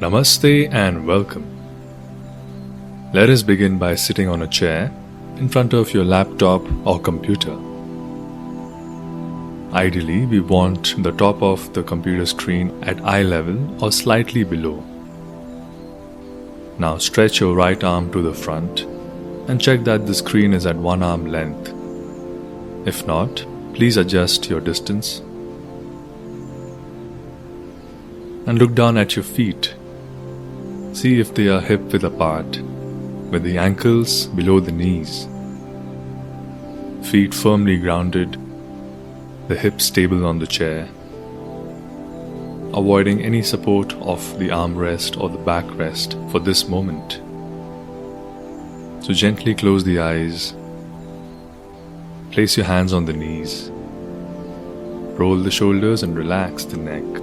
Namaste and welcome. Let us begin by sitting on a chair in front of your laptop or computer. Ideally, we want the top of the computer screen at eye level or slightly below. Now stretch your right arm to the front and check that the screen is at one arm length. If not, please adjust your distance. And look down at your feet. See if they are hip-width apart, with the ankles below the knees. Feet firmly grounded, the hips stable on the chair, avoiding any support of the armrest or the backrest for this moment. So gently close the eyes, place your hands on the knees, roll the shoulders and relax the neck.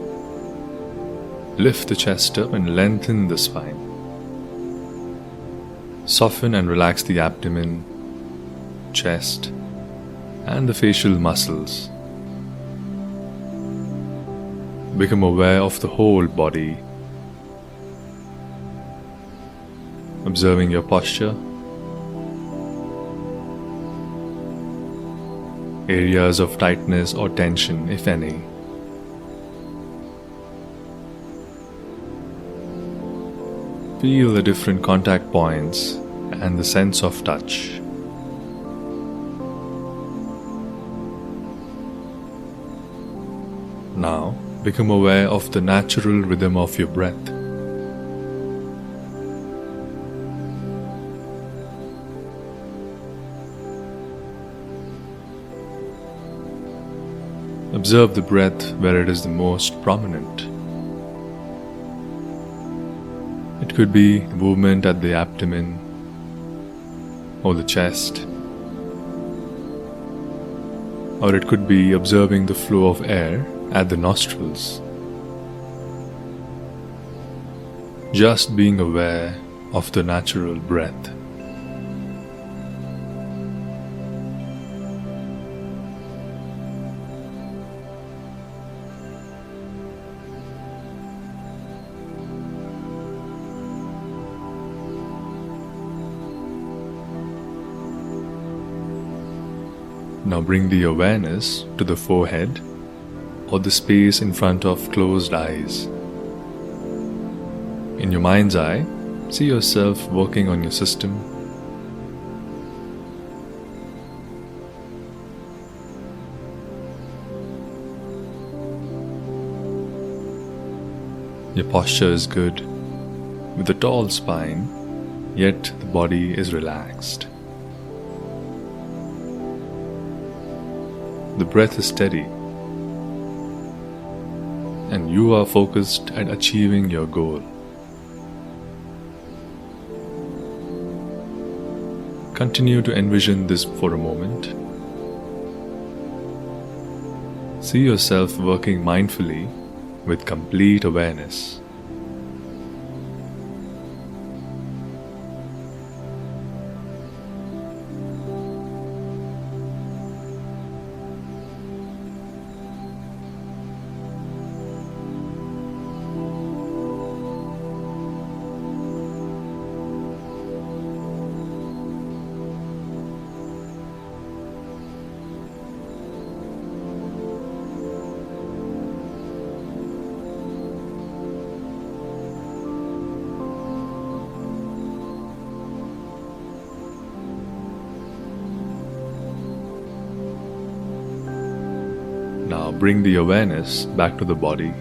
Lift the chest up and lengthen the spine. Soften and relax the abdomen, chest, and the facial muscles. Become aware of the whole body, observing your posture, areas of tightness or tension, if any. Feel the different contact points and the sense of touch. Now, become aware of the natural rhythm of your breath. Observe the breath where it is the most prominent. It could be the movement at the abdomen or the chest, or it could be observing the flow of air at the nostrils. Just being aware of the natural breath. Now bring the awareness to the forehead or the space in front of closed eyes. In your mind's eye, see yourself working on your system. Your posture is good, with a tall spine, yet the body is relaxed. The breath is steady, and you are focused at achieving your goal. Continue to envision this for a moment. See yourself working mindfully with complete awareness. Now bring the awareness back to the body,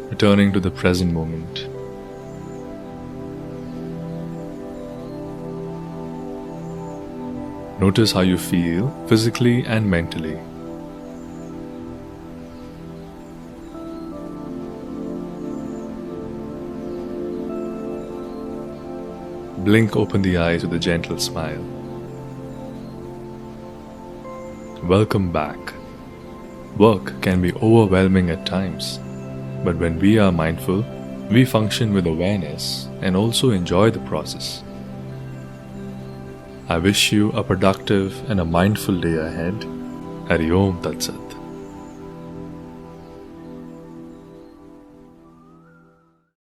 returning to the present moment. Notice how you feel physically and mentally. Blink open the eyes with a gentle smile. Welcome back. Work can be overwhelming at times, but when we are mindful, we function with awareness and also enjoy the process. I wish you a productive and a mindful day ahead. Hari Om Tat Sat.